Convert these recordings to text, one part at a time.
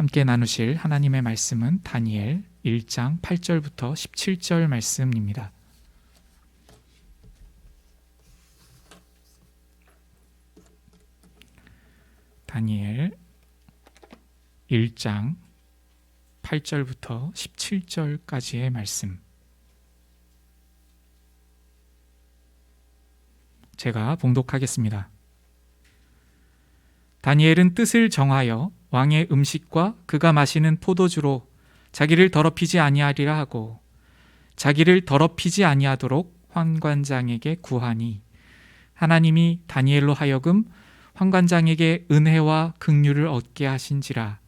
함께 나누실 하나님의 말씀은 다니엘 1장 8절부터 17절 말씀입니다. 다니엘 1장 8절부터 17절까지의 말씀, 제가 봉독하겠습니다. 다니엘은 뜻을 정하여 왕의 음식과 그가 마시는 포도주로 자기를 더럽히지 아니하리라 하고 자기를 더럽히지 아니하도록 환관장에게 구하니 하나님이 다니엘로 하여금 환관장에게 은혜와 긍휼을 얻게 하신지라.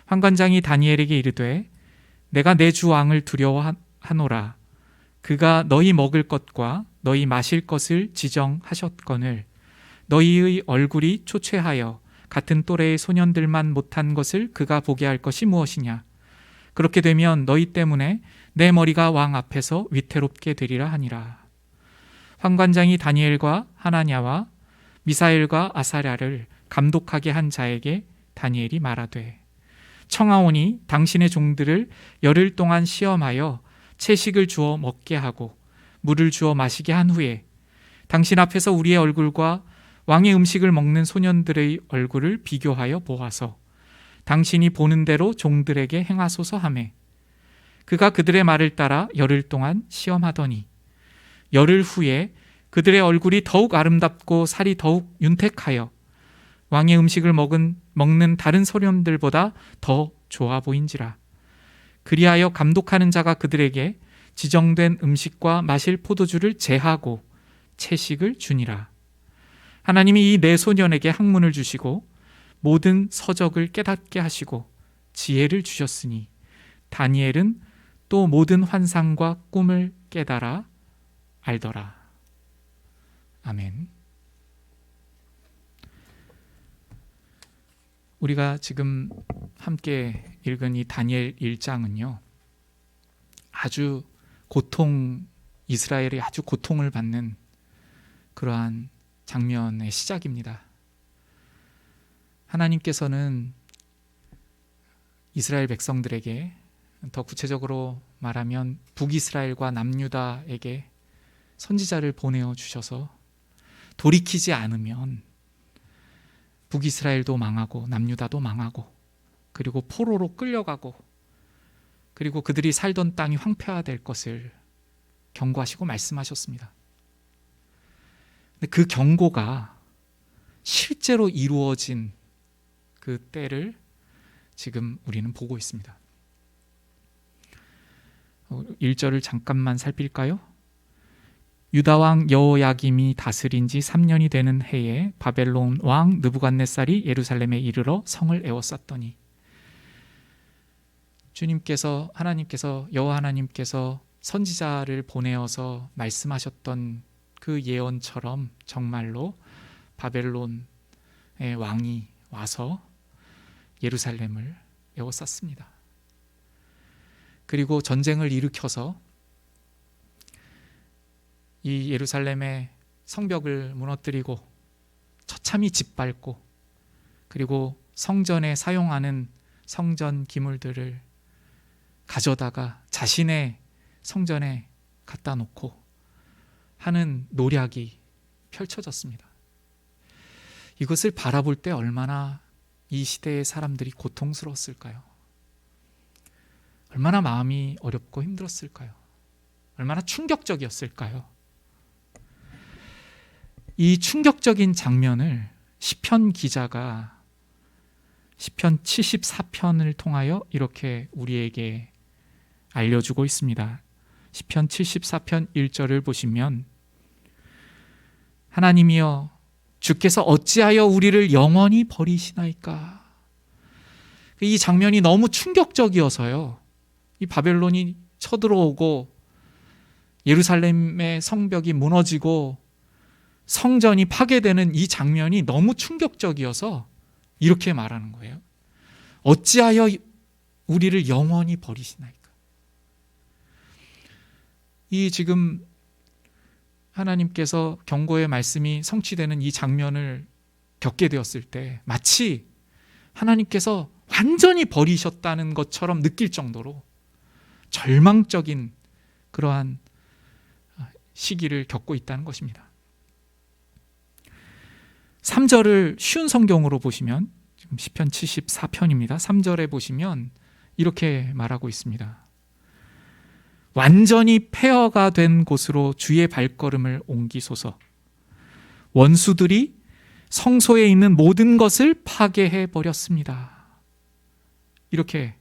환관장이 다니엘에게 이르되 내가 내 주 왕을 두려워하노라. 그가 너희 먹을 것과 너희 마실 것을 지정하셨거늘 너희의 얼굴이 초췌하여 같은 또래의 소년들만 못한 것을 그가 보게 할 것이 무엇이냐. 그렇게 되면 너희 때문에 내 머리가 왕 앞에서 위태롭게 되리라 하니라. 환관장이 다니엘과 하나냐와 미사엘과 아사랴를 감독하게 한 자에게 다니엘이 말하되 청하오니 당신의 종들을 열흘 동안 시험하여 채식을 주어 먹게 하고 물을 주어 마시게 한 후에 당신 앞에서 우리의 얼굴과 왕의 음식을 먹는 소년들의 얼굴을 비교하여 보아서 당신이 보는 대로 종들에게 행하소서 하매 그가 그들의 말을 따라 열흘 동안 시험하더니 열흘 후에 그들의 얼굴이 더욱 아름답고 살이 더욱 윤택하여 왕의 음식을 먹는 다른 소년들보다 더 좋아 보인지라. 그리하여 감독하는 자가 그들에게 지정된 음식과 마실 포도주를 제하고 채식을 주니라. 하나님이 이 네 소년에게 학문을 주시고 모든 서적을 깨닫게 하시고 지혜를 주셨으니 다니엘은 또 모든 환상과 꿈을 깨달아 알더라. 아멘. 우리가 지금 함께 읽은 이 다니엘 1장은요, 이스라엘이 아주 고통을 받는 그러한 장면의 시작입니다. 하나님께서는 이스라엘 백성들에게, 더 구체적으로 말하면 북이스라엘과 남유다에게 선지자를 보내어 주셔서 돌이키지 않으면 북이스라엘도 망하고 남유다도 망하고 그리고 포로로 끌려가고 그리고 그들이 살던 땅이 황폐화될 것을 경고하시고 말씀하셨습니다. 근데 그 경고가 실제로 이루어진 그 때를 지금 우리는 보고 있습니다. 1절을 잠깐만 살필까요? 유다왕 여호야김이 다스린 지 3년이 되는 해에 바벨론 왕 느부갓네살이 예루살렘에 이르러 성을 에워쌌더니, 하나님께서 여호와 하나님께서 선지자를 보내어서 말씀하셨던 그 예언처럼 정말로 바벨론의 왕이 와서 예루살렘을 에워쌌습니다. 그리고 전쟁을 일으켜서 이 예루살렘의 성벽을 무너뜨리고 처참히 짓밟고 그리고 성전에 사용하는 성전 기물들을 가져다가 자신의 성전에 갖다 놓고 하는 노략이 펼쳐졌습니다. 이것을 바라볼 때 얼마나 이 시대의 사람들이 고통스러웠을까요? 얼마나 마음이 어렵고 힘들었을까요? 얼마나 충격적이었을까요? 이 충격적인 장면을 시편 기자가 시편 74편을 통하여 이렇게 우리에게 알려주고 있습니다. 시편 74편 1절을 보시면 하나님이여 주께서 어찌하여 우리를 영원히 버리시나이까. 이 장면이 너무 충격적이어서요, 이 바벨론이 쳐들어오고 예루살렘의 성벽이 무너지고 성전이 파괴되는 이 장면이 너무 충격적이어서 이렇게 말하는 거예요. 어찌하여 우리를 영원히 버리시나이까. 이 지금 하나님께서 경고의 말씀이 성취되는 이 장면을 겪게 되었을 때 마치 하나님께서 완전히 버리셨다는 것처럼 느낄 정도로 절망적인 그러한 시기를 겪고 있다는 것입니다. 3절을 쉬운 성경으로 보시면, 지금 시편 74편입니다. 3절에 보시면 이렇게 말하고 있습니다. 완전히 폐허가 된 곳으로 주의 발걸음을 옮기소서. 원수들이 성소에 있는 모든 것을 파괴해 버렸습니다. 이렇게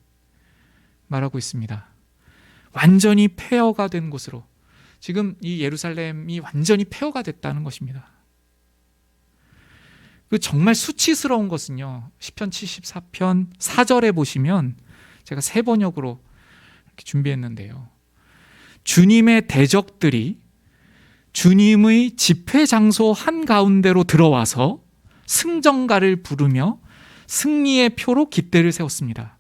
말하고 있습니다. 완전히 폐허가 된 곳으로. 지금 이 예루살렘이 완전히 폐허가 됐다는 것입니다. 그 정말 수치스러운 것은요, 시편 74편 4절에 보시면, 제가 세 번역으로 이렇게 준비했는데요, 주님의 대적들이 주님의 집회 장소 한가운데로 들어와서 승전가를 부르며 승리의 표로 깃대를 세웠습니다.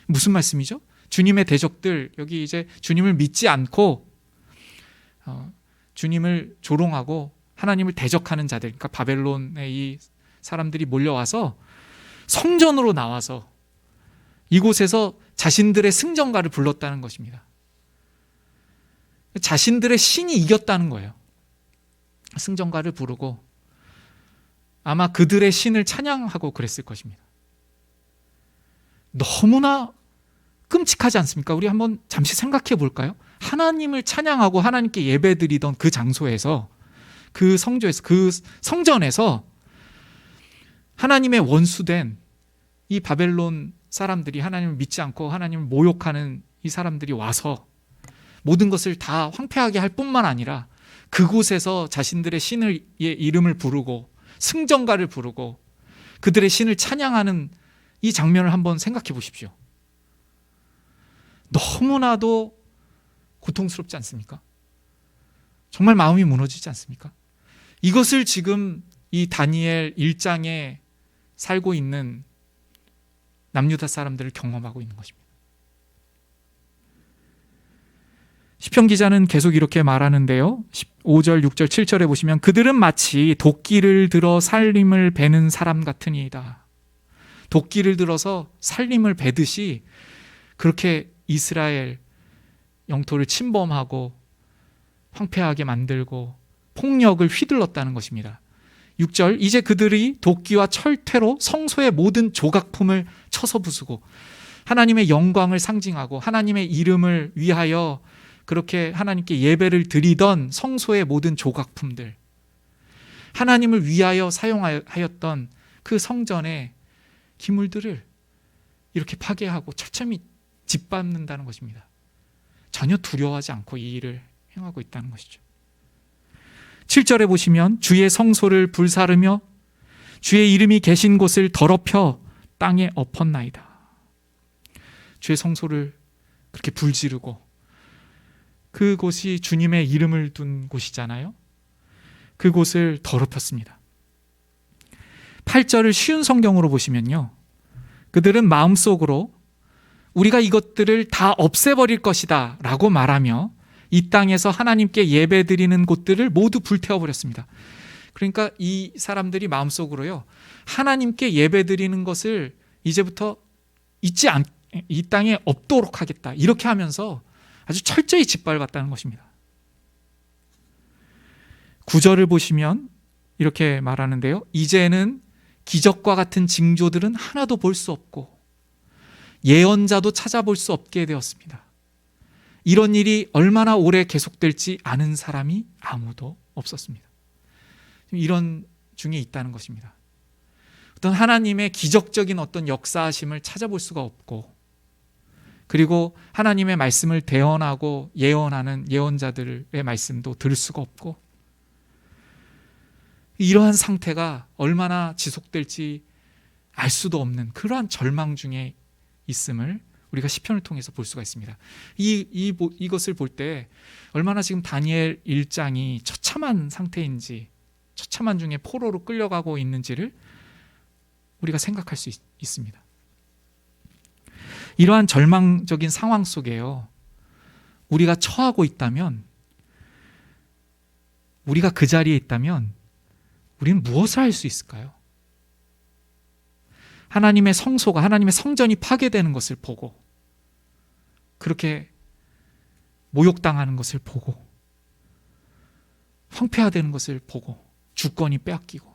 무슨 말씀이죠? 주님의 대적들, 여기 이제 주님을 믿지 않고 주님을 조롱하고 하나님을 대적하는 자들, 그러니까 바벨론의 이 사람들이 몰려와서 성전으로 나와서 이곳에서 자신들의 승전가를 불렀다는 것입니다. 자신들의 신이 이겼다는 거예요. 승전가를 부르고 아마 그들의 신을 찬양하고 그랬을 것입니다. 너무나 끔찍하지 않습니까? 우리 한번 잠시 생각해 볼까요? 하나님을 찬양하고 하나님께 예배드리던 그 장소에서, 그 성전에서, 그 성전에서 하나님의 원수된 이 바벨론 사람들이, 하나님을 믿지 않고 하나님을 모욕하는 이 사람들이 와서 모든 것을 다 황폐하게 할 뿐만 아니라 그곳에서 자신들의 신의 이름을 부르고 승전가를 부르고 그들의 신을 찬양하는 이 장면을 한번 생각해 보십시오. 너무나도 고통스럽지 않습니까? 정말 마음이 무너지지 않습니까? 이것을 지금 이 다니엘 1장에 살고 있는 남유다 사람들을 경험하고 있는 것입니다. 시편 기자는 계속 이렇게 말하는데요, 5절, 6절, 7절에 보시면 그들은 마치 도끼를 들어 살림을 베는 사람 같으니이다. 도끼를 들어서 살림을 베듯이 그렇게 이스라엘 영토를 침범하고 황폐하게 만들고 폭력을 휘둘렀다는 것입니다. 6절, 이제 그들이 도끼와 철퇴로 성소의 모든 조각품을 쳐서 부수고 하나님의 영광을 상징하고 하나님의 이름을 위하여 그렇게 하나님께 예배를 드리던 성소의 모든 조각품들, 하나님을 위하여 사용하였던 그 성전의 기물들을 이렇게 파괴하고 처참히 짓밟는다는 것입니다. 전혀 두려워하지 않고 이 일을 행하고 있다는 것이죠. 7절에 보시면 주의 성소를 불사르며 주의 이름이 계신 곳을 더럽혀 땅에 엎었나이다. 주의 성소를 그렇게 불지르고, 그곳이 주님의 이름을 둔 곳이잖아요. 그곳을 더럽혔습니다. 8절을 쉬운 성경으로 보시면요, 그들은 마음속으로 우리가 이것들을 다 없애버릴 것이다 라고 말하며 이 땅에서 하나님께 예배드리는 곳들을 모두 불태워버렸습니다. 그러니까 이 사람들이 마음속으로요, 하나님께 예배드리는 것을 이제부터 이 땅에 없도록 하겠다, 이렇게 하면서 아주 철저히 짓밟았다는 것입니다. 9절을 보시면 이렇게 말하는데요, 이제는 기적과 같은 징조들은 하나도 볼 수 없고 예언자도 찾아볼 수 없게 되었습니다. 이런 일이 얼마나 오래 계속될지 아는 사람이 아무도 없었습니다. 이런 중에 있다는 것입니다. 어떤 하나님의 기적적인 어떤 역사하심을 찾아볼 수가 없고, 그리고 하나님의 말씀을 대언하고 예언하는 예언자들의 말씀도 들을 수가 없고, 이러한 상태가 얼마나 지속될지 알 수도 없는 그러한 절망 중에 있음을 우리가 시편을 통해서 볼 수가 있습니다. 이것을 볼 때 얼마나 지금 다니엘 1장이 처참한 상태인지, 처참한 중에 포로로 끌려가고 있는지를 우리가 생각할 수 있습니다. 이러한 절망적인 상황 속에요, 우리가 처하고 있다면, 우리가 그 자리에 있다면 우리는 무엇을 할 수 있을까요? 하나님의 성소가, 하나님의 성전이 파괴되는 것을 보고, 그렇게 모욕당하는 것을 보고, 황폐화되는 것을 보고, 주권이 빼앗기고,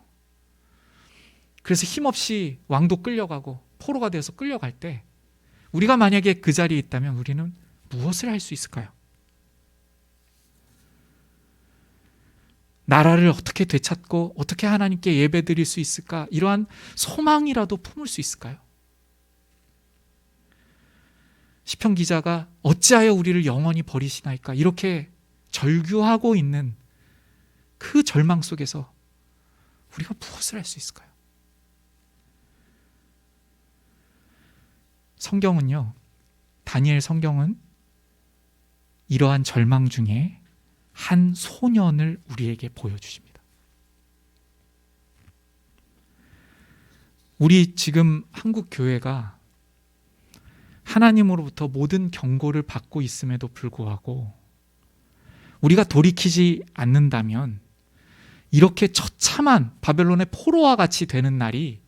그래서 힘없이 왕도 끌려가고 포로가 되어서 끌려갈 때, 우리가 만약에 그 자리에 있다면 우리는 무엇을 할 수 있을까요? 나라를 어떻게 되찾고 어떻게 하나님께 예배드릴 수 있을까? 이러한 소망이라도 품을 수 있을까요? 시편 기자가 어찌하여 우리를 영원히 버리시나이까? 이렇게 절규하고 있는 그 절망 속에서 우리가 무엇을 할 수 있을까요? 성경은요, 다니엘 성경은 이러한 절망 중에 한 소년을 우리에게 보여주십니다. 우리 지금 한국 교회가 하나님으로부터 모든 경고를 받고 있음에도 불구하고 우리가 돌이키지 않는다면 이렇게 처참한 바벨론의 포로와 같이 되는 날이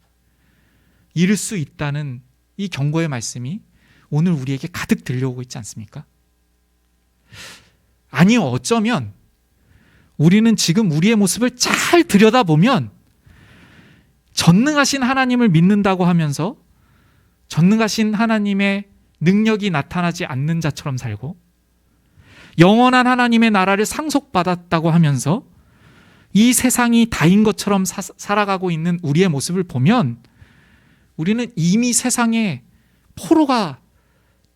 이를 수 있다는 이 경고의 말씀이 오늘 우리에게 가득 들려오고 있지 않습니까? 아니요, 어쩌면 우리는 지금 우리의 모습을 잘 들여다보면 전능하신 하나님을 믿는다고 하면서 전능하신 하나님의 능력이 나타나지 않는 자처럼 살고, 영원한 하나님의 나라를 상속받았다고 하면서 이 세상이 다인 것처럼 살아가고 있는 우리의 모습을 보면 우리는 이미 세상의 포로가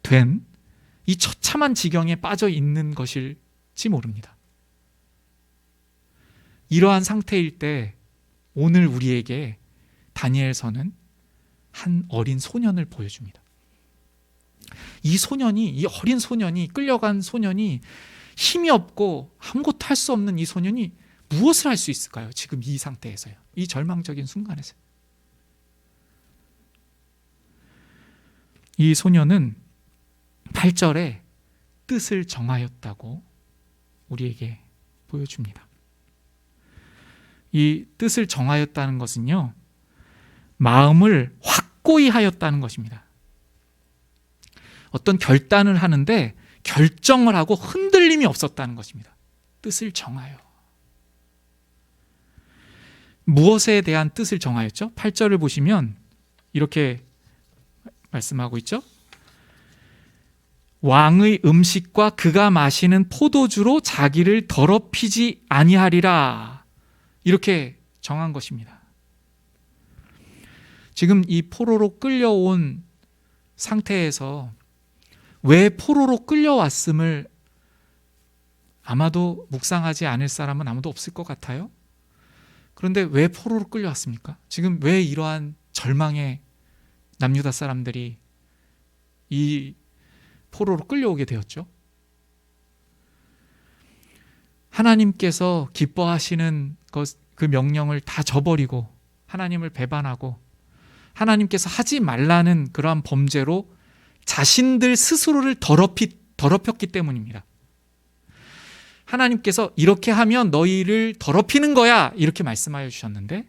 된 이 처참한 지경에 빠져 있는 것일지 모릅니다. 이러한 상태일 때 오늘 우리에게 다니엘서는 한 어린 소년을 보여줍니다. 이 어린 소년이, 끌려간 소년이, 힘이 없고 아무것도 할 수 없는 이 소년이 무엇을 할 수 있을까요? 지금 이 상태에서요. 이 절망적인 순간에서. 이 소년은 8절에 뜻을 정하였다고 우리에게 보여줍니다. 이 뜻을 정하였다는 것은요, 마음을 확고히 하였다는 것입니다. 어떤 결단을 하는데 결정을 하고 흔들림이 없었다는 것입니다. 뜻을 정하여. 무엇에 대한 뜻을 정하였죠? 8절을 보시면 이렇게 말씀하고 있죠. 왕의 음식과 그가 마시는 포도주로 자기를 더럽히지 아니하리라. 이렇게 정한 것입니다. 지금 이 포로로 끌려온 상태에서 왜 포로로 끌려왔음을 아마도 묵상하지 않을 사람은 아무도 없을 것 같아요. 그런데 왜 포로로 끌려왔습니까? 지금 왜 이러한 절망의 남유다 사람들이 이 포로로 끌려오게 되었죠? 하나님께서 기뻐하시는 그 명령을 다 저버리고 하나님을 배반하고 하나님께서 하지 말라는 그러한 범죄로 자신들 스스로를 더럽혔기 때문입니다. 하나님께서 이렇게 하면 너희를 더럽히는 거야, 이렇게 말씀하여 주셨는데,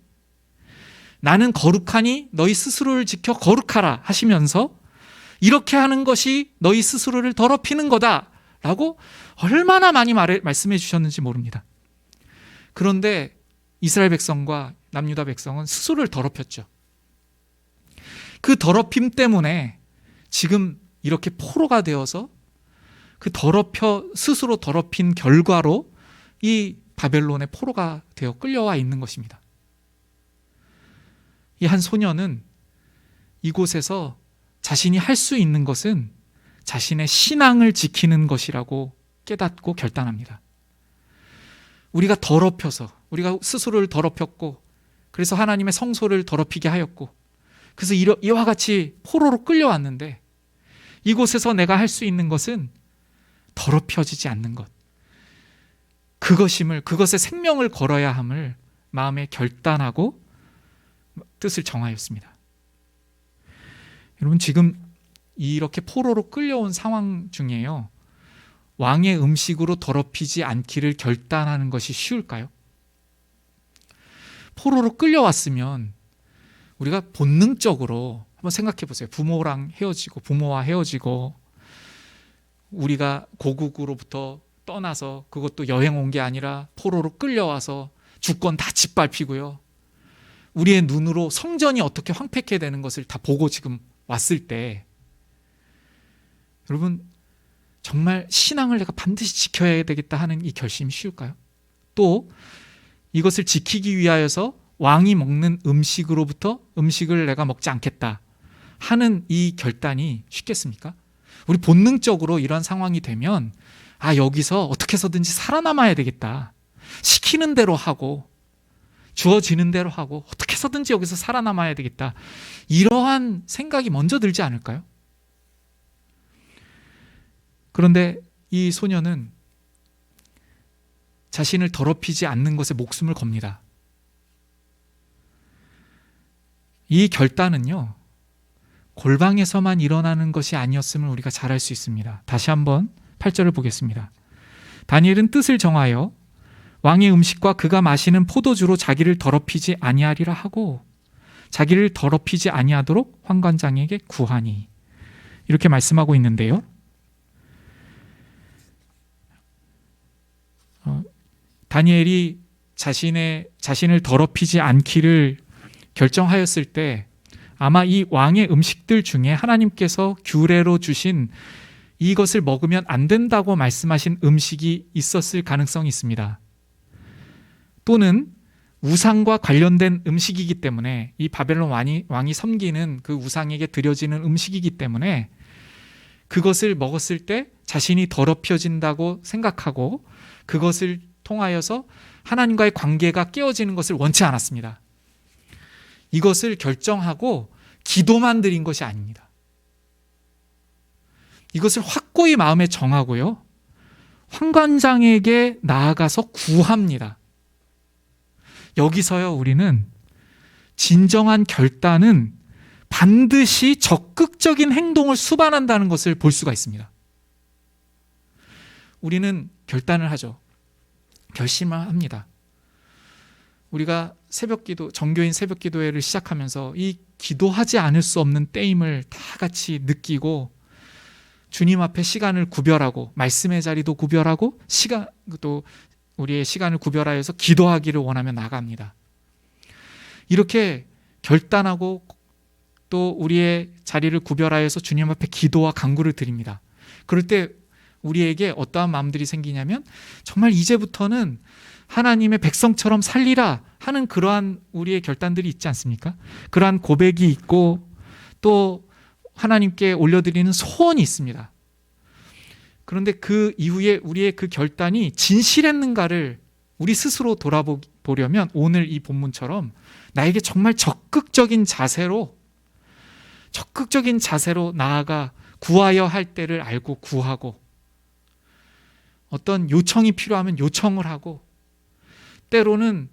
나는 거룩하니 너희 스스로를 지켜 거룩하라 하시면서 이렇게 하는 것이 너희 스스로를 더럽히는 거다 라고 얼마나 많이 말씀해 주셨는지 모릅니다. 그런데 이스라엘 백성과 남유다 백성은 스스로를 더럽혔죠. 그 더럽힘 때문에 지금 이렇게 포로가 되어서 그 스스로 더럽힌 결과로 이 바벨론의 포로가 되어 끌려와 있는 것입니다. 이 한 소년은 이곳에서 자신이 할 수 있는 것은 자신의 신앙을 지키는 것이라고 깨닫고 결단합니다. 우리가 우리가 스스로를 더럽혔고, 그래서 하나님의 성소를 더럽히게 하였고, 그래서 이와 같이 포로로 끌려왔는데, 이곳에서 내가 할 수 있는 것은 더럽혀지지 않는 것, 그것에 생명을 걸어야 함을 마음에 결단하고 뜻을 정하였습니다. 여러분, 지금 이렇게 포로로 끌려온 상황 중에요, 왕의 음식으로 더럽히지 않기를 결단하는 것이 쉬울까요? 포로로 끌려왔으면 우리가 본능적으로 한번 생각해 보세요. 부모와 헤어지고 우리가 고국으로부터 떠나서, 그것도 여행 온 게 아니라 포로로 끌려와서 주권 다 짓밟히고요. 우리의 눈으로 성전이 어떻게 황폐케 되는 것을 다 보고 지금 왔을 때, 여러분 정말 신앙을 내가 반드시 지켜야 되겠다 하는 이 결심이 쉬울까요? 또 이것을 지키기 위하여서 왕이 먹는 음식을 내가 먹지 않겠다 하는 이 결단이 쉽겠습니까? 우리 본능적으로 이런 상황이 되면 여기서 어떻게 해서든지 살아남아야 되겠다, 시키는 대로 하고 주어지는 대로 하고 어떻게 해서든지 여기서 살아남아야 되겠다, 이러한 생각이 먼저 들지 않을까요? 그런데 이 소녀는 자신을 더럽히지 않는 것에 목숨을 겁니다. 이 결단은요, 골방에서만 일어나는 것이 아니었음을 우리가 잘 알 수 있습니다. 다시 한번 8절을 보겠습니다. 다니엘은 뜻을 정하여 왕의 음식과 그가 마시는 포도주로 자기를 더럽히지 아니하리라 하고 자기를 더럽히지 아니하도록 환관장에게 구하니, 이렇게 말씀하고 있는데요. 다니엘이 자신을 더럽히지 않기를 결정하였을 때 아마 이 왕의 음식들 중에 하나님께서 규례로 주신 이것을 먹으면 안 된다고 말씀하신 음식이 있었을 가능성이 있습니다. 또는 우상과 관련된 음식이기 때문에, 이 바벨론 왕이 섬기는 그 우상에게 드려지는 음식이기 때문에 그것을 먹었을 때 자신이 더럽혀진다고 생각하고 그것을 통하여서 하나님과의 관계가 깨어지는 것을 원치 않았습니다. 이것을 결정하고 기도만 드린 것이 아닙니다. 이것을 확고히 마음에 정하고요, 환관장에게 나아가서 구합니다. 여기서요, 우리는 진정한 결단은 반드시 적극적인 행동을 수반한다는 것을 볼 수가 있습니다. 우리는 결단을 하죠. 결심을 합니다. 우리가 정교인 새벽 기도회를 시작하면서 이 기도하지 않을 수 없는 때임을 다 같이 느끼고 주님 앞에 시간을 구별하고, 말씀의 자리도 구별하고, 또 우리의 시간을 구별하여서 기도하기를 원하며 나갑니다. 이렇게 결단하고 또 우리의 자리를 구별하여서 주님 앞에 기도와 간구를 드립니다. 그럴 때 우리에게 어떠한 마음들이 생기냐면, 정말 이제부터는 하나님의 백성처럼 살리라 하는 그러한 우리의 결단들이 있지 않습니까? 그러한 고백이 있고 또 하나님께 올려드리는 소원이 있습니다. 그런데 그 이후에 우리의 그 결단이 진실했는가를 우리 스스로 돌아보려면 오늘 이 본문처럼 나에게 정말 적극적인 자세로 나아가 구하여 할 때를 알고 구하고, 어떤 요청이 필요하면 요청을 하고, 때로는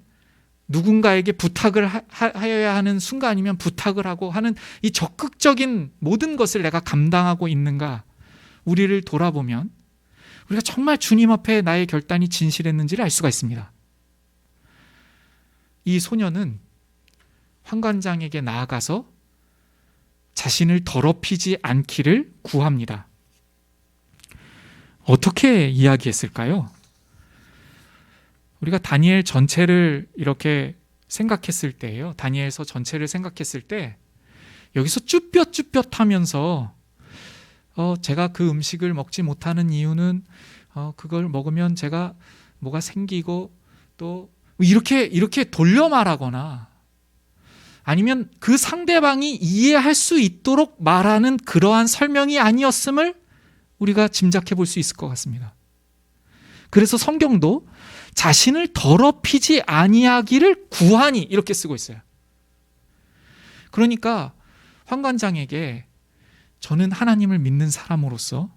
누군가에게 부탁을 하여야 하는 순간이면 부탁을 하고 하는 이 적극적인 모든 것을 내가 감당하고 있는가, 우리를 돌아보면 우리가 정말 주님 앞에 나의 결단이 진실했는지를 알 수가 있습니다. 이 소녀는 환관장에게 나아가서 자신을 더럽히지 않기를 구합니다. 어떻게 이야기했을까요? 우리가 다니엘 전체를 이렇게 생각했을 때예요. 다니엘서 전체를 생각했을 때 여기서 쭈뼛쭈뼛하면서 제가 그 음식을 먹지 못하는 이유는 그걸 먹으면 제가 뭐가 생기고, 또 이렇게 돌려 말하거나 아니면 그 상대방이 이해할 수 있도록 말하는 그러한 설명이 아니었음을 우리가 짐작해 볼 수 있을 것 같습니다. 그래서 성경도 자신을 더럽히지 아니하기를 구하니 이렇게 쓰고 있어요. 그러니까 환관장에게, 저는 하나님을 믿는 사람으로서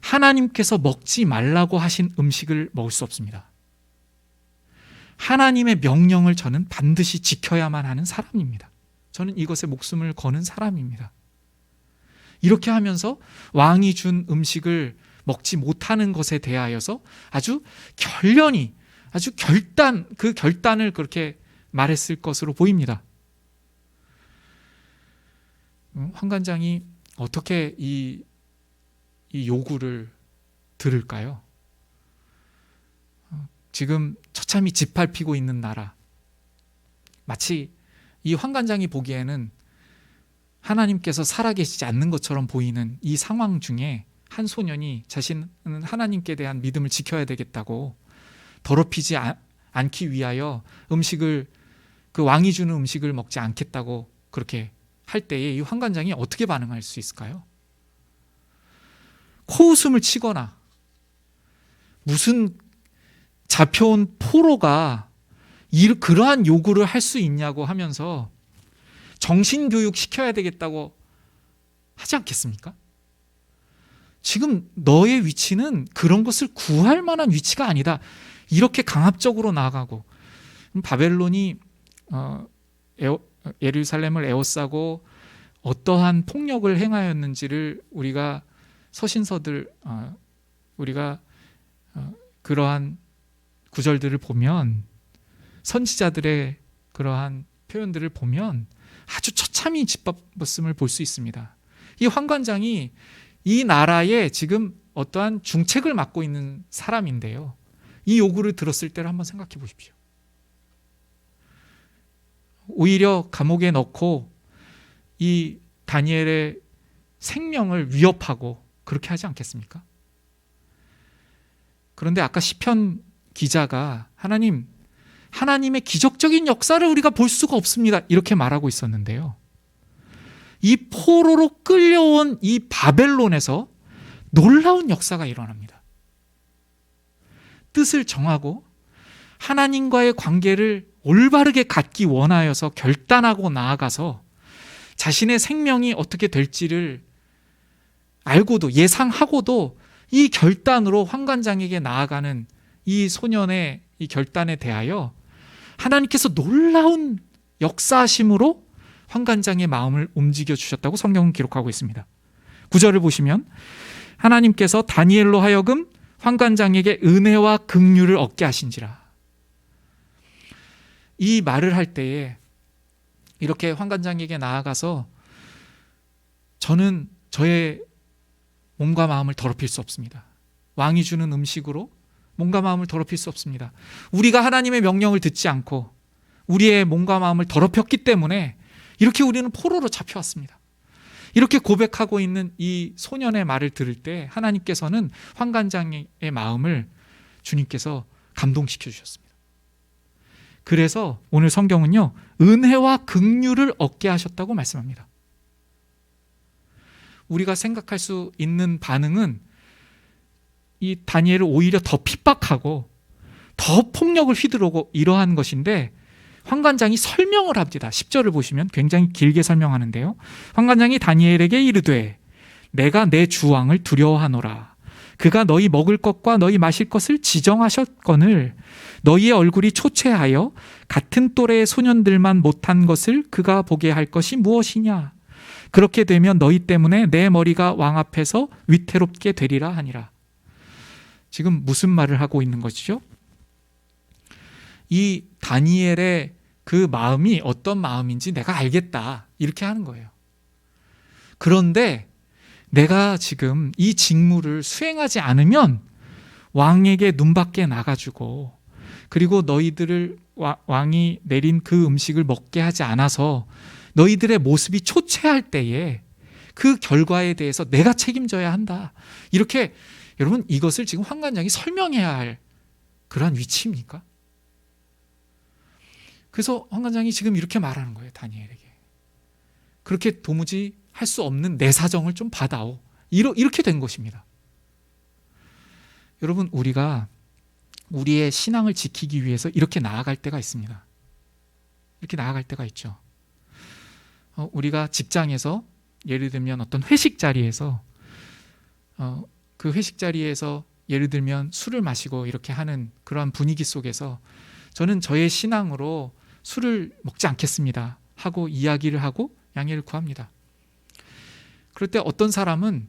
하나님께서 먹지 말라고 하신 음식을 먹을 수 없습니다. 하나님의 명령을 저는 반드시 지켜야만 하는 사람입니다. 저는 이것에 목숨을 거는 사람입니다. 이렇게 하면서 왕이 준 음식을 먹지 못하는 것에 대하여서 아주 결연히, 그 결단을 그렇게 말했을 것으로 보입니다. 환관장이 어떻게 이 요구를 들을까요? 지금 처참히 짓밟히고 있는 나라, 마치 이 환관장이 보기에는 하나님께서 살아계시지 않는 것처럼 보이는 이 상황 중에 한 소년이 자신은 하나님께 대한 믿음을 지켜야 되겠다고 더럽히지 않기 위하여 음식을, 그 왕이 주는 음식을 먹지 않겠다고 그렇게 할 때에 이 환관장이 어떻게 반응할 수 있을까요? 코웃음을 치거나 무슨 잡혀온 포로가 그러한 요구를 할 수 있냐고 하면서 정신교육 시켜야 되겠다고 하지 않겠습니까? 지금 너의 위치는 그런 것을 구할 만한 위치가 아니다. 이렇게 강압적으로 나아가고, 바벨론이 예루살렘을 에워싸고 어떠한 폭력을 행하였는지를 우리가 서신서들, 우리가 그러한 구절들을 보면, 선지자들의 그러한 표현들을 보면 아주 처참히 짓밟았음을 볼 수 있습니다. 이 환관장이 이 나라에 지금 어떠한 중책을 맡고 있는 사람인데요, 이 요구를 들었을 때를 한번 생각해 보십시오. 오히려 감옥에 넣고 이 다니엘의 생명을 위협하고 그렇게 하지 않겠습니까? 그런데 아까 시편 기자가 하나님의 기적적인 역사를 우리가 볼 수가 없습니다, 이렇게 말하고 있었는데요, 이 포로로 끌려온 이 바벨론에서 놀라운 역사가 일어납니다. 뜻을 정하고 하나님과의 관계를 올바르게 갖기 원하여서 결단하고 나아가서 자신의 생명이 어떻게 될지를 알고도, 예상하고도 이 결단으로 환관장에게 나아가는 이 소년의 이 결단에 대하여 하나님께서 놀라운 역사하심으로 환관장의 마음을 움직여 주셨다고 성경은 기록하고 있습니다. 9절을 보시면 하나님께서 다니엘로 하여금 환관장에게 은혜와 긍휼을 얻게 하신지라. 이 말을 할 때에 이렇게 환관장에게 나아가서 저는 저의 몸과 마음을 더럽힐 수 없습니다. 왕이 주는 음식으로 몸과 마음을 더럽힐 수 없습니다. 우리가 하나님의 명령을 듣지 않고 우리의 몸과 마음을 더럽혔기 때문에 이렇게 우리는 포로로 잡혀왔습니다. 이렇게 고백하고 있는 이 소년의 말을 들을 때 하나님께서는 환관장의 마음을 주님께서 감동시켜 주셨습니다. 그래서 오늘 성경은요, 은혜와 긍휼을 얻게 하셨다고 말씀합니다. 우리가 생각할 수 있는 반응은 이 다니엘을 오히려 더 핍박하고 더 폭력을 휘두르고 이러한 것인데, 환관장이 설명을 합니다. 10절을 보시면 굉장히 길게 설명하는데요, 환관장이 다니엘에게 이르되 내가 내 주왕을 두려워하노라. 그가 너희 먹을 것과 너희 마실 것을 지정하셨거늘 너희의 얼굴이 초췌하여 같은 또래의 소년들만 못한 것을 그가 보게 할 것이 무엇이냐. 그렇게 되면 너희 때문에 내 머리가 왕 앞에서 위태롭게 되리라 하니라. 지금 무슨 말을 하고 있는 것이죠? 이 다니엘의 그 마음이 어떤 마음인지 내가 알겠다, 이렇게 하는 거예요. 그런데 내가 지금 이 직무를 수행하지 않으면 왕에게 눈밖에 나가지고, 그리고 너희들을 왕이 내린 그 음식을 먹게 하지 않아서 너희들의 모습이 초췌할 때에 그 결과에 대해서 내가 책임져야 한다. 이렇게, 여러분, 이것을 지금 환관장이 설명해야 할 그러한 위치입니까? 그래서 환관장이 지금 이렇게 말하는 거예요, 다니엘에게. 그렇게 도무지 할 수 없는 내 사정을 좀 받아오. 이렇게 된 것입니다. 여러분, 우리가 우리의 신앙을 지키기 위해서 이렇게 나아갈 때가 있습니다. 이렇게 나아갈 때가 있죠. 우리가 직장에서, 예를 들면 어떤 회식 자리에서, 그 회식 자리에서 예를 들면 술을 마시고 이렇게 하는 그러한 분위기 속에서 저는 저의 신앙으로 술을 먹지 않겠습니다 하고 이야기를 하고 양해를 구합니다. 그럴 때 어떤 사람은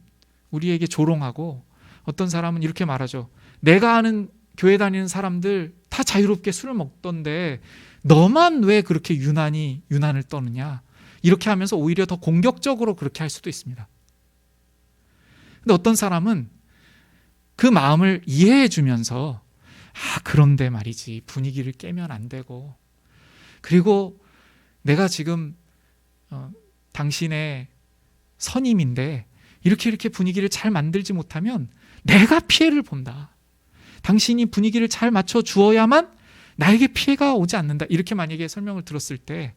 우리에게 조롱하고 어떤 사람은 이렇게 말하죠. 내가 아는 교회 다니는 사람들 다 자유롭게 술을 먹던데 너만 왜 그렇게 유난을 떠느냐. 이렇게 하면서 오히려 더 공격적으로 그렇게 할 수도 있습니다. 근데 어떤 사람은 그 마음을 이해해 주면서 그런데 말이지 분위기를 깨면 안 되고, 그리고 내가 지금 당신의 선임인데 이렇게 분위기를 잘 만들지 못하면 내가 피해를 본다. 당신이 분위기를 잘 맞춰 주어야만 나에게 피해가 오지 않는다. 이렇게 만약에 설명을 들었을 때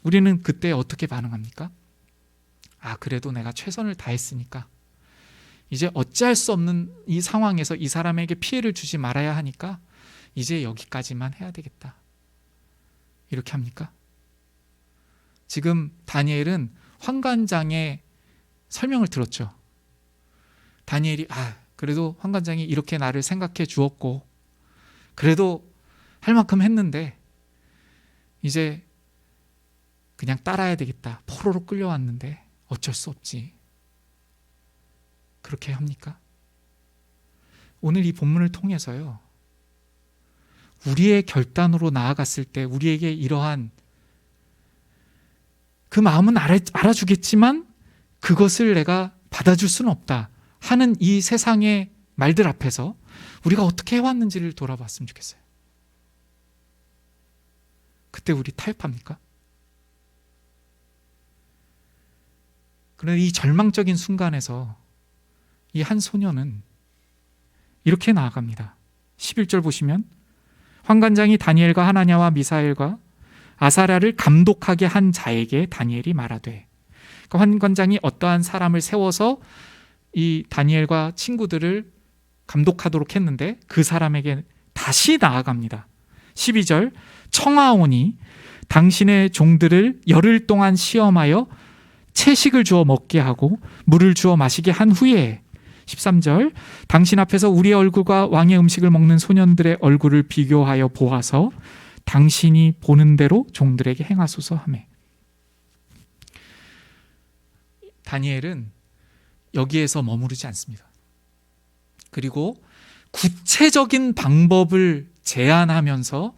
우리는 그때 어떻게 반응합니까? 그래도 내가 최선을 다했으니까 이제 어찌할 수 없는 이 상황에서 이 사람에게 피해를 주지 말아야 하니까 이제 여기까지만 해야 되겠다. 이렇게 합니까? 지금 다니엘은 환관장의 설명을 들었죠. 다니엘이 그래도 환관장이 이렇게 나를 생각해 주었고 그래도 할 만큼 했는데 이제 그냥 따라야 되겠다. 포로로 끌려왔는데 어쩔 수 없지. 그렇게 합니까? 오늘 이 본문을 통해서요, 우리의 결단으로 나아갔을 때 우리에게 이러한 그 마음은 알아주겠지만 그것을 내가 받아줄 수는 없다 하는 이 세상의 말들 앞에서 우리가 어떻게 해왔는지를 돌아봤으면 좋겠어요. 그때 우리 타협합니까? 그런데 이 절망적인 순간에서 이 한 소녀는 이렇게 나아갑니다. 11절 보시면 환관장이 다니엘과 하나냐와 미사엘과 아사랴를 감독하게 한 자에게 다니엘이 말하되, 그러니까 환관장이 어떠한 사람을 세워서 이 다니엘과 친구들을 감독하도록 했는데 그 사람에게 다시 나아갑니다. 12절 청하오니 당신의 종들을 열흘 동안 시험하여 채식을 주어 먹게 하고 물을 주어 마시게 한 후에 13절 당신 앞에서 우리의 얼굴과 왕의 음식을 먹는 소년들의 얼굴을 비교하여 보아서 당신이 보는 대로 종들에게 행하소서 하매. 다니엘은 여기에서 머무르지 않습니다. 그리고 구체적인 방법을 제안하면서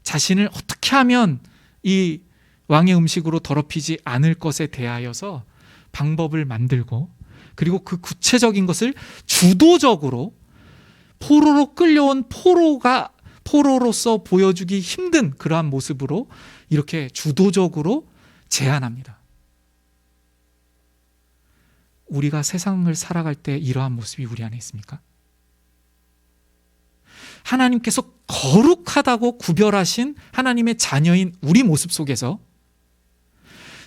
자신을 어떻게 하면 이 왕의 음식으로 더럽히지 않을 것에 대하여서 방법을 만들고, 그리고 그 구체적인 것을 주도적으로 포로로 끌려온 포로로서 보여주기 힘든 그러한 모습으로 이렇게 주도적으로 제안합니다. 우리가 세상을 살아갈 때 이러한 모습이 우리 안에 있습니까? 하나님께서 거룩하다고 구별하신 하나님의 자녀인 우리 모습 속에서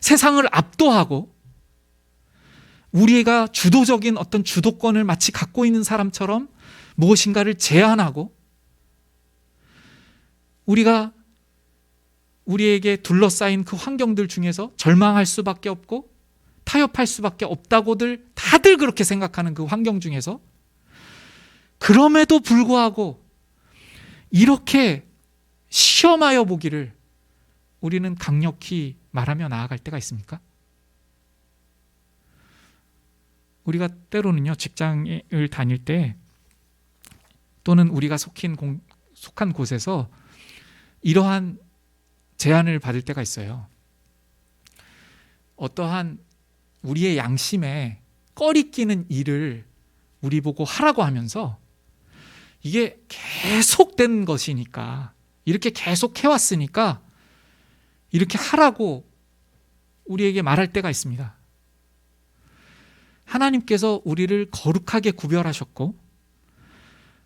세상을 압도하고 우리가 주도적인 어떤 주도권을 마치 갖고 있는 사람처럼 무엇인가를 제안하고, 우리가 우리에게 둘러싸인 그 환경들 중에서 절망할 수밖에 없고 타협할 수밖에 없다고들 다들 그렇게 생각하는 그 환경 중에서 그럼에도 불구하고 이렇게 시험하여 보기를 우리는 강력히 말하며 나아갈 때가 있습니까? 우리가 때로는요, 직장을 다닐 때 또는 우리가 속한 곳에서 이러한 제안을 받을 때가 있어요. 어떠한 우리의 양심에 꺼리끼는 일을 우리 보고 하라고 하면서 이게 계속된 것이니까, 이렇게 계속 해왔으니까 이렇게 하라고 우리에게 말할 때가 있습니다. 하나님께서 우리를 거룩하게 구별하셨고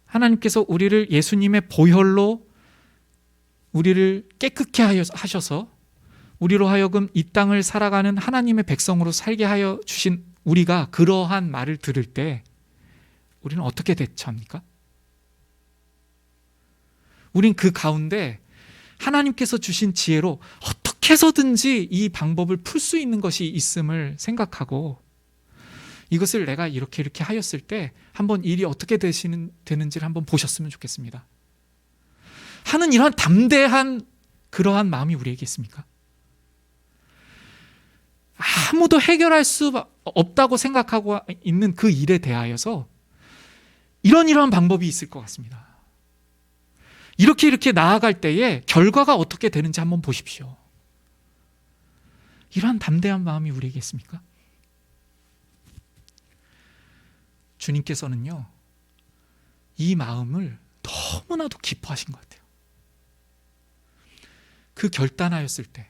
하나님께서 우리를 예수님의 보혈로 우리를 깨끗게 하셔서 우리로 하여금 이 땅을 살아가는 하나님의 백성으로 살게 하여 주신 우리가 그러한 말을 들을 때 우리는 어떻게 대처합니까? 우린 그 가운데 하나님께서 주신 지혜로 어떻게 해서든지 이 방법을 풀 수 있는 것이 있음을 생각하고, 이것을 내가 이렇게 하였을 때 한번 일이 어떻게 되는지를 한번 보셨으면 좋겠습니다 하는 이러한 담대한 그러한 마음이 우리에게 있습니까? 아무도 해결할 수 없다고 생각하고 있는 그 일에 대하여서 이러한 방법이 있을 것 같습니다. 이렇게 나아갈 때에 결과가 어떻게 되는지 한번 보십시오. 이러한 담대한 마음이 우리에게 있습니까? 주님께서는요, 이 마음을 너무나도 기뻐하신 것 같아요. 그 결단하였을 때,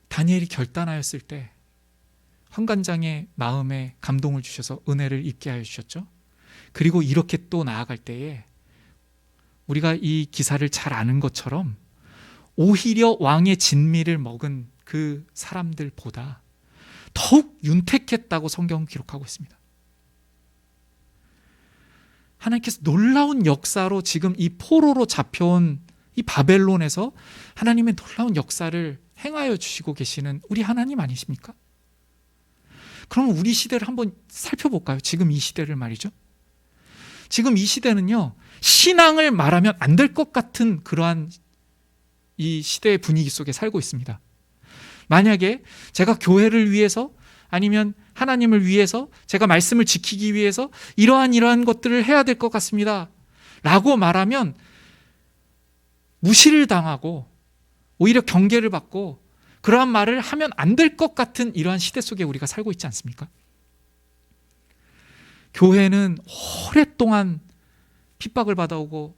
다니엘이 결단하였을 때 환관장의 마음에 감동을 주셔서 은혜를 입게 하여 주셨죠. 그리고 이렇게 또 나아갈 때에 우리가 이 기사를 잘 아는 것처럼 오히려 왕의 진미를 먹은 그 사람들보다 더욱 윤택했다고 성경은 기록하고 있습니다. 하나님께서 놀라운 역사로 지금 이 포로로 잡혀온 이 바벨론에서 하나님의 놀라운 역사를 행하여 주시고 계시는 우리 하나님 아니십니까? 그럼 우리 시대를 한번 살펴볼까요? 지금 이 시대를 말이죠. 지금 이 시대는요, 신앙을 말하면 안 될 것 같은 그러한 이 시대의 분위기 속에 살고 있습니다. 만약에 제가 교회를 위해서 아니면 하나님을 위해서 제가 말씀을 지키기 위해서 이러한 것들을 해야 될 것 같습니다 라고 말하면 무시를 당하고 오히려 경계를 받고 그러한 말을 하면 안 될 것 같은 이러한 시대 속에 우리가 살고 있지 않습니까? 교회는 오랫동안 핍박을 받아오고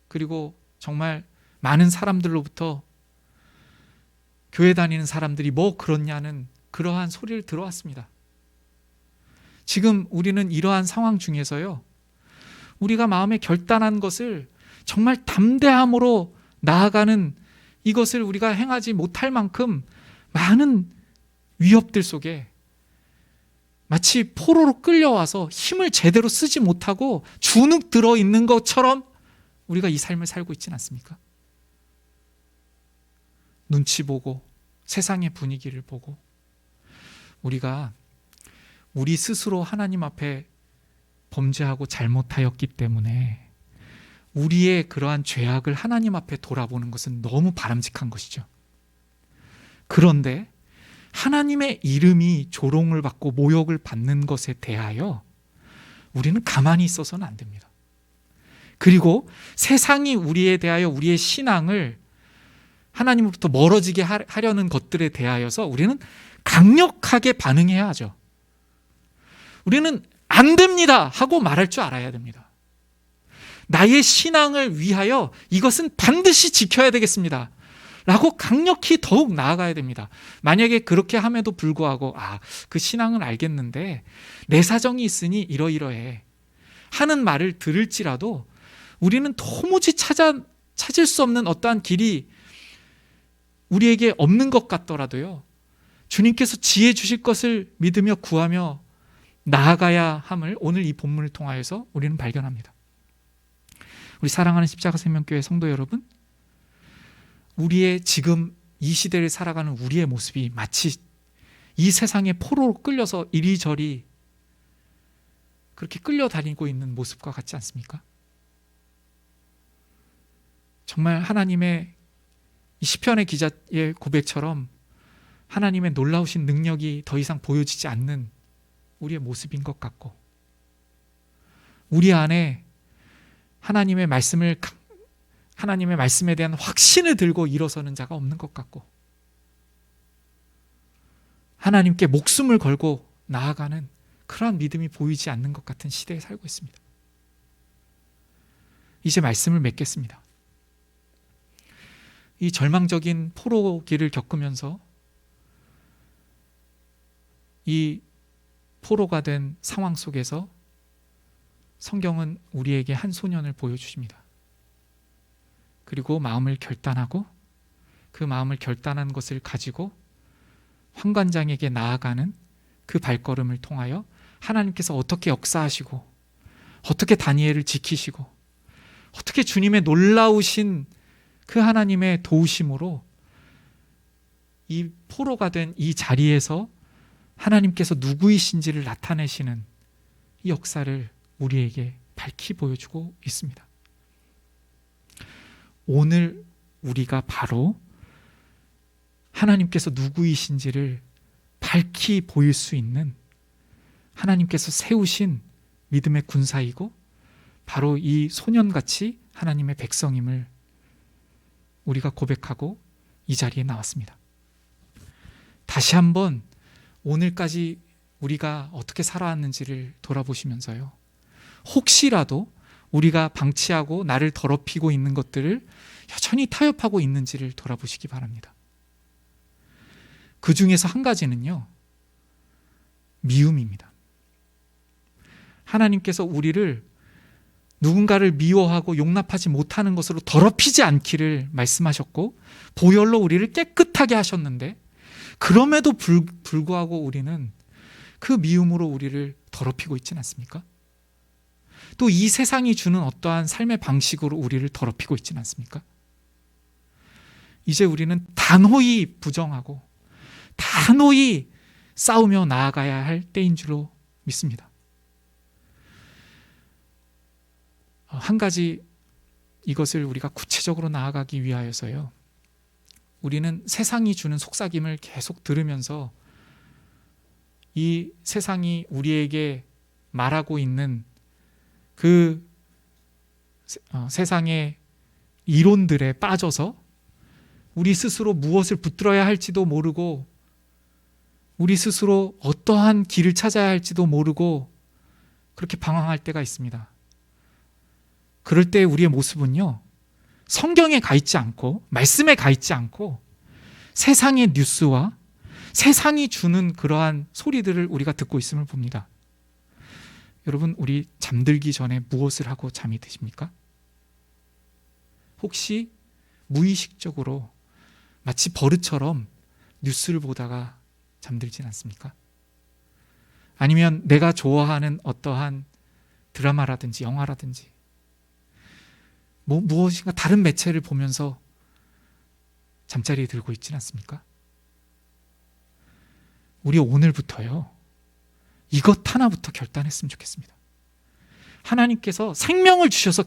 그리고 정말 많은 사람들로부터 교회 다니는 사람들이 뭐 그렇냐는 그러한 소리를 들어왔습니다. 지금 우리는 이러한 상황 중에서요, 우리가 마음에 결단한 것을 정말 담대함으로 나아가는 이것을 우리가 행하지 못할 만큼 많은 위협들 속에 마치 포로로 끌려와서 힘을 제대로 쓰지 못하고 주눅 들어 있는 것처럼 우리가 이 삶을 살고 있지는 않습니까? 눈치 보고 세상의 분위기를 보고 우리가 우리 스스로 하나님 앞에 범죄하고 잘못하였기 때문에 우리의 그러한 죄악을 하나님 앞에 돌아보는 것은 너무 바람직한 것이죠. 그런데 하나님의 이름이 조롱을 받고 모욕을 받는 것에 대하여 우리는 가만히 있어서는 안 됩니다. 그리고 세상이 우리에 대하여 우리의 신앙을 하나님으로부터 멀어지게 하려는 것들에 대하여서 우리는 강력하게 반응해야 하죠. 우리는 안 됩니다 하고 말할 줄 알아야 됩니다. 나의 신앙을 위하여 이것은 반드시 지켜야 되겠습니다 라고 강력히 더욱 나아가야 됩니다. 만약에 그렇게 함에도 불구하고 그 신앙은 알겠는데 내 사정이 있으니 이러이러해 하는 말을 들을지라도 우리는 도무지 찾을 수 없는 어떠한 길이 우리에게 없는 것 같더라도요, 주님께서 지혜 주실 것을 믿으며 구하며 나아가야 함을 오늘 이 본문을 통하여서 우리는 발견합니다. 우리 사랑하는 십자가 생명교회 성도 여러분, 우리의 지금 이 시대를 살아가는 우리의 모습이 마치 이 세상의 포로로 끌려서 이리저리 그렇게 끌려다니고 있는 모습과 같지 않습니까? 정말 하나님의 이 시편의 기자의 고백처럼 하나님의 놀라우신 능력이 더 이상 보여지지 않는 우리의 모습인 것 같고, 우리 안에 하나님의 말씀에 대한 확신을 들고 일어서는 자가 없는 것 같고, 하나님께 목숨을 걸고 나아가는 그러한 믿음이 보이지 않는 것 같은 시대에 살고 있습니다. 이제 말씀을 맺겠습니다. 이 절망적인 포로기를 겪으면서 이 포로가 된 상황 속에서 성경은 우리에게 한 소년을 보여주십니다. 그리고 마음을 결단하고 그 마음을 결단한 것을 가지고 환관장에게 나아가는 그 발걸음을 통하여 하나님께서 어떻게 역사하시고 어떻게 다니엘을 지키시고 어떻게 주님의 놀라우신 그 하나님의 도우심으로 이 포로가 된 이 자리에서 하나님께서 누구이신지를 나타내시는 이 역사를 우리에게 밝히 보여주고 있습니다. 오늘 우리가 바로 하나님께서 누구이신지를 밝히 보일 수 있는 하나님께서 세우신 믿음의 군사이고 바로 이 소년같이 하나님의 백성임을 우리가 고백하고 이 자리에 나왔습니다. 다시 한번 오늘까지 우리가 어떻게 살아왔는지를 돌아보시면서요, 혹시라도 우리가 방치하고 나를 더럽히고 있는 것들을 여전히 타협하고 있는지를 돌아보시기 바랍니다. 그 중에서 한 가지는요, 미움입니다. 하나님께서 우리를 누군가를 미워하고 용납하지 못하는 것으로 더럽히지 않기를 말씀하셨고 보혈로 우리를 깨끗하게 하셨는데, 그럼에도 불구하고 우리는 그 미움으로 우리를 더럽히고 있지는 않습니까? 또 이 세상이 주는 어떠한 삶의 방식으로 우리를 더럽히고 있지는 않습니까? 이제 우리는 단호히 부정하고 단호히 싸우며 나아가야 할 때인 줄로 믿습니다. 한 가지 이것을 우리가 구체적으로 나아가기 위하여서요, 우리는 세상이 주는 속삭임을 계속 들으면서 이 세상이 우리에게 말하고 있는 그 세상의 이론들에 빠져서 우리 스스로 무엇을 붙들어야 할지도 모르고 우리 스스로 어떠한 길을 찾아야 할지도 모르고 그렇게 방황할 때가 있습니다. 그럴 때 우리의 모습은요, 성경에 가 있지 않고 말씀에 가 있지 않고 세상의 뉴스와 세상이 주는 그러한 소리들을 우리가 듣고 있음을 봅니다. 여러분, 우리 잠들기 전에 무엇을 하고 잠이 드십니까? 혹시 무의식적으로 마치 버릇처럼 뉴스를 보다가 잠들진 않습니까? 아니면 내가 좋아하는 어떠한 드라마라든지 영화라든지 무엇인가 다른 매체를 보면서 잠자리에 들고 있지는 않습니까? 우리 오늘부터요, 이것 하나부터 결단했으면 좋겠습니다. 하나님께서 생명을 주셔서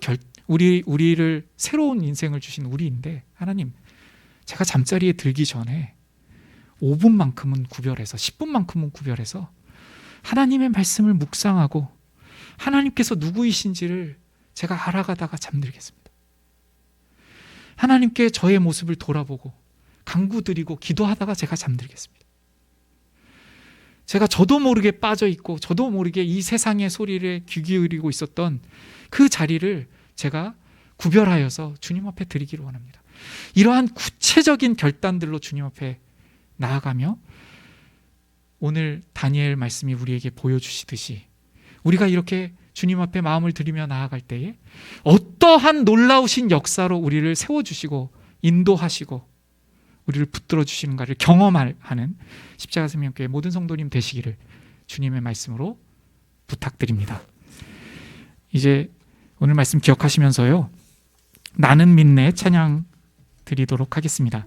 우리를 새로운 인생을 주신 우리인데, 하나님, 제가 잠자리에 들기 전에 5분만큼은 구별해서 10분만큼은 구별해서 하나님의 말씀을 묵상하고 하나님께서 누구이신지를 제가 알아가다가 잠들겠습니다. 하나님께 저의 모습을 돌아보고 간구드리고 기도하다가 제가 잠들겠습니다. 제가 저도 모르게 빠져 있고 저도 모르게 이 세상의 소리를 귀 기울이고 있었던 그 자리를 제가 구별하여서 주님 앞에 드리기를 원합니다. 이러한 구체적인 결단들로 주님 앞에 나아가며 오늘 다니엘 말씀이 우리에게 보여주시듯이 우리가 이렇게 주님 앞에 마음을 들이며 나아갈 때에 어떠한 놀라우신 역사로 우리를 세워주시고 인도하시고 우리를 붙들어 주시는가를 경험하는 십자가 생명교회 모든 성도님 되시기를 주님의 말씀으로 부탁드립니다. 이제 오늘 말씀 기억하시면서요, 나는 믿네 찬양 드리도록 하겠습니다.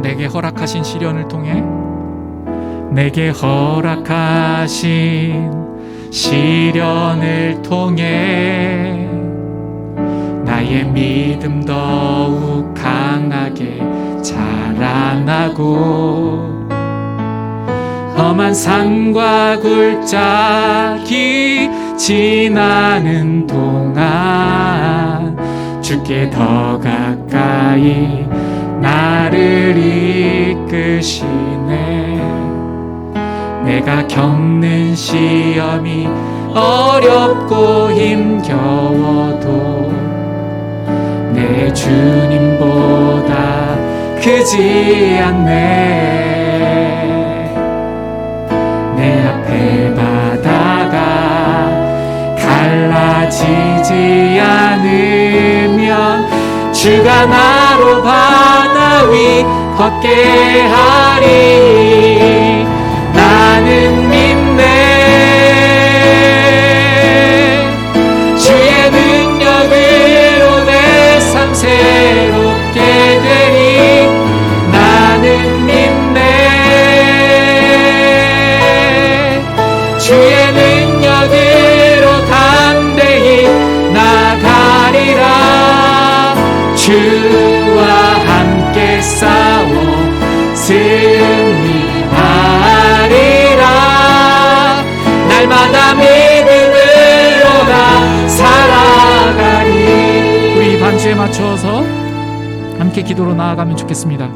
내게 허락하신 시련을 통해 내게 허락하신 시련을 통해 나의 믿음 더욱 강하게 자라나고 험한 산과 굴짝이 지나는 동안 주께 더 가까이 나를 이끄시네. 내가 겪는 시험이 어렵고 힘겨워도 내 주님보다 크지 않네. 내 앞에 바다가 갈라지지 않으면 주가 나로 바다 위 걷게 하리. 나는 믿네. 주의 능력으로 내 삶 새롭게 되리. 나는 믿네. 주의 능력으로 담대히 나가리라. 주와 함께 싸워 승리하리라. 반주에 맞추어서 함께 기도로 나아가면 좋겠습니다.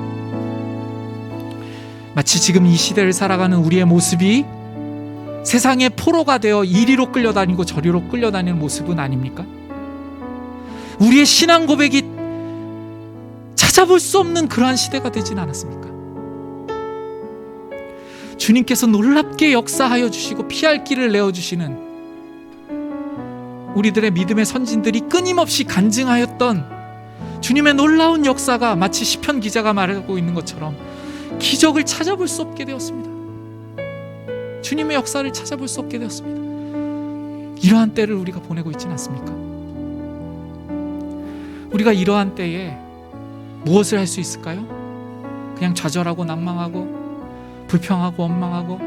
마치 지금 이 시대를 살아가는 우리의 모습이 세상의 포로가 되어 이리로 끌려다니고 저리로 끌려다니는 모습은 아닙니까? 우리의 신앙 고백이 찾아볼 수 없는 그러한 시대가 되진 않았습니까? 주님께서 놀랍게 역사하여 주시고 피할 길을 내어주시는 우리들의 믿음의 선진들이 끊임없이 간증하였던 주님의 놀라운 역사가 마치 시편 기자가 말하고 있는 것처럼 기적을 찾아볼 수 없게 되었습니다. 주님의 역사를 찾아볼 수 없게 되었습니다. 이러한 때를 우리가 보내고 있지는 않습니까? 우리가 이러한 때에 무엇을 할 수 있을까요? 그냥 좌절하고 낭망하고 불평하고 원망하고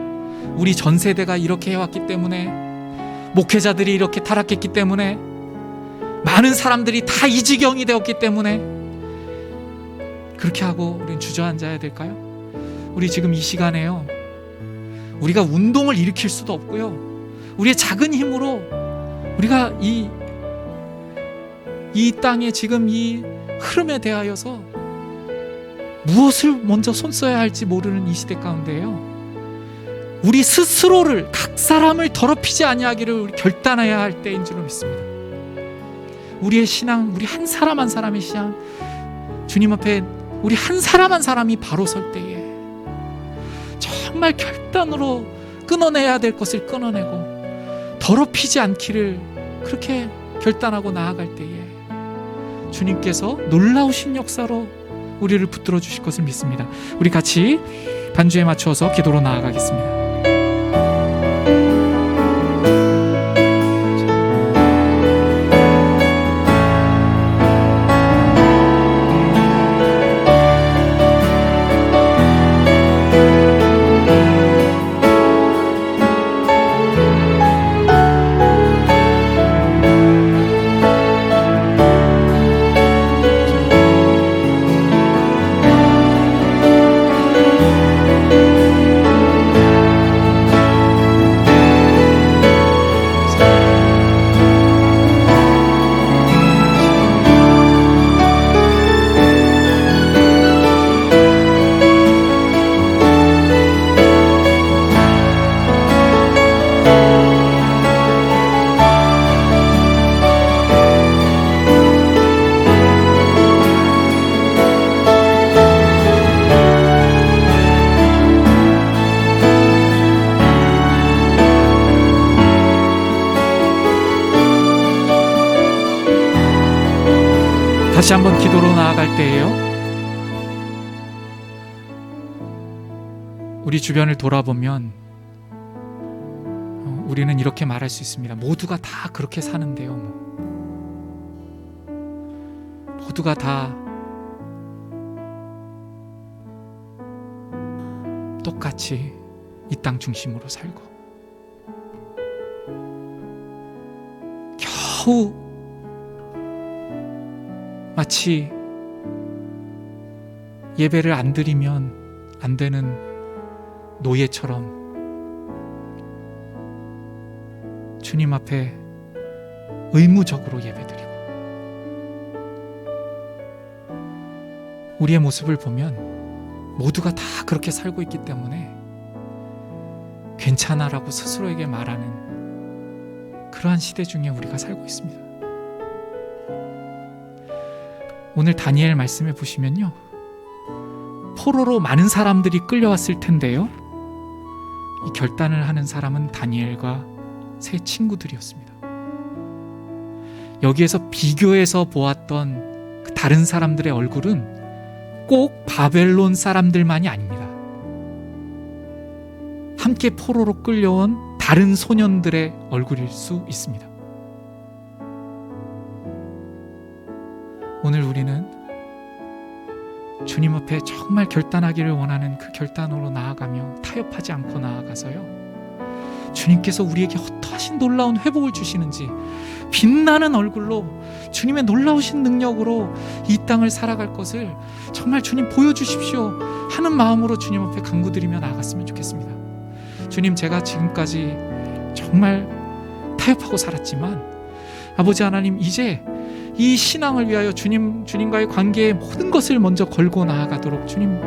우리 전 세대가 이렇게 해왔기 때문에, 목회자들이 이렇게 타락했기 때문에, 많은 사람들이 다 이 지경이 되었기 때문에 그렇게 하고 우리는 주저앉아야 될까요? 우리 지금 이 시간에요, 우리가 운동을 일으킬 수도 없고요, 우리의 작은 힘으로 우리가 이 땅에 지금 이 흐름에 대하여서 무엇을 먼저 손써야 할지 모르는 이 시대 가운데에요, 우리 스스로를, 각 사람을 더럽히지 아니하기를 우리 결단해야 할 때인 줄로 믿습니다. 우리의 신앙, 우리 한 사람 한 사람의 신앙, 주님 앞에 우리 한 사람 한 사람이 바로 설 때에 정말 결단으로 끊어내야 될 것을 끊어내고 더럽히지 않기를 그렇게 결단하고 나아갈 때에 주님께서 놀라우신 역사로 우리를 붙들어 주실 것을 믿습니다. 우리 같이 반주에 맞추어서 기도로 나아가겠습니다. 다시 한번 기도로 나아갈 때에요, 우리 주변을 돌아보면 우리는 이렇게 말할 수 있습니다. 모두가 다 그렇게 사는데요, 모두가 다 똑같이 이 땅 중심으로 살고 겨우 마치 예배를 안 드리면 안 되는 노예처럼 주님 앞에 의무적으로 예배드리고, 우리의 모습을 보면 모두가 다 그렇게 살고 있기 때문에 괜찮아라고 스스로에게 말하는 그러한 시대 중에 우리가 살고 있습니다. 오늘 다니엘 말씀에 보시면요, 포로로 많은 사람들이 끌려왔을 텐데요, 이 결단을 하는 사람은 다니엘과 세 친구들이었습니다. 여기에서 비교해서 보았던 그 다른 사람들의 얼굴은 꼭 바벨론 사람들만이 아닙니다. 함께 포로로 끌려온 다른 소년들의 얼굴일 수 있습니다. 오늘 우리는 주님 앞에 정말 결단하기를 원하는 그 결단으로 나아가며 타협하지 않고 나아가서요, 주님께서 우리에게 어떠하신 놀라운 회복을 주시는지 빛나는 얼굴로 주님의 놀라우신 능력으로 이 땅을 살아갈 것을 정말 주님 보여주십시오 하는 마음으로 주님 앞에 간구드리며 나아갔으면 좋겠습니다. 주님, 제가 지금까지 정말 타협하고 살았지만 아버지 하나님, 이제 이 신앙을 위하여 주님과의 관계의 모든 것을 먼저 걸고 나아가도록 주님,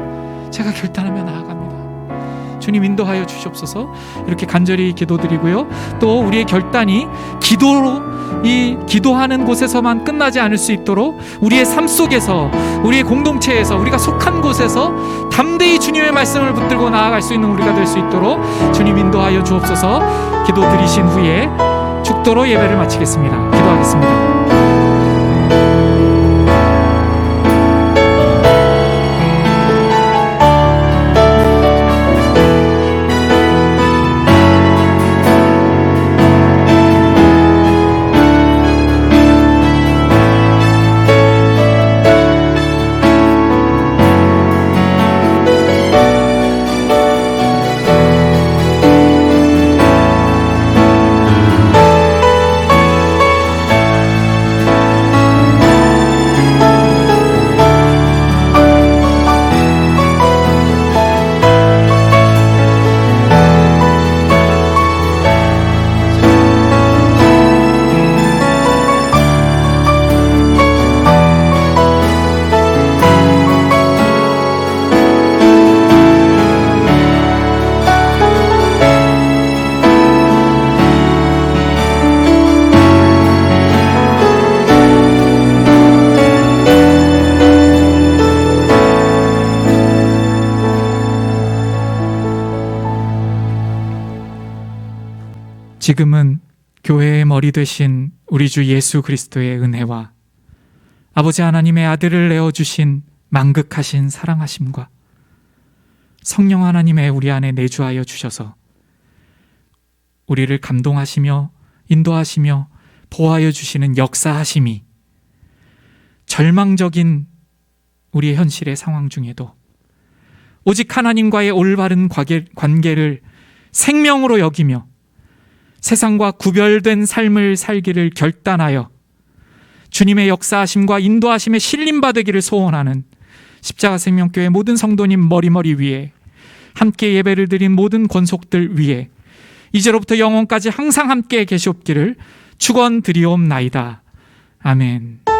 제가 결단하며 나아갑니다. 주님 인도하여 주시옵소서. 이렇게 간절히 기도드리고요. 또 우리의 결단이 기도하는 곳에서만 끝나지 않을 수 있도록 우리의 삶 속에서, 우리의 공동체에서, 우리가 속한 곳에서 담대히 주님의 말씀을 붙들고 나아갈 수 있는 우리가 될 수 있도록 주님 인도하여 주옵소서. 기도드리신 후에 축도로 예배를 마치겠습니다. 기도하겠습니다. 지금은 교회의 머리 되신 우리 주 예수 그리스도의 은혜와 아버지 하나님의 아들을 내어주신 만극하신 사랑하심과 성령 하나님의 우리 안에 내주하여 주셔서 우리를 감동하시며 인도하시며 보호하여 주시는 역사하심이 절망적인 우리의 현실의 상황 중에도 오직 하나님과의 올바른 관계를 생명으로 여기며 세상과 구별된 삶을 살기를 결단하여 주님의 역사하심과 인도하심에 신림받으기를 소원하는 십자가 생명교회 모든 성도님 머리 위에, 함께 예배를 드린 모든 권속들 위에 이제로부터 영원까지 항상 함께 계시옵기를 축원드리옵나이다. 아멘.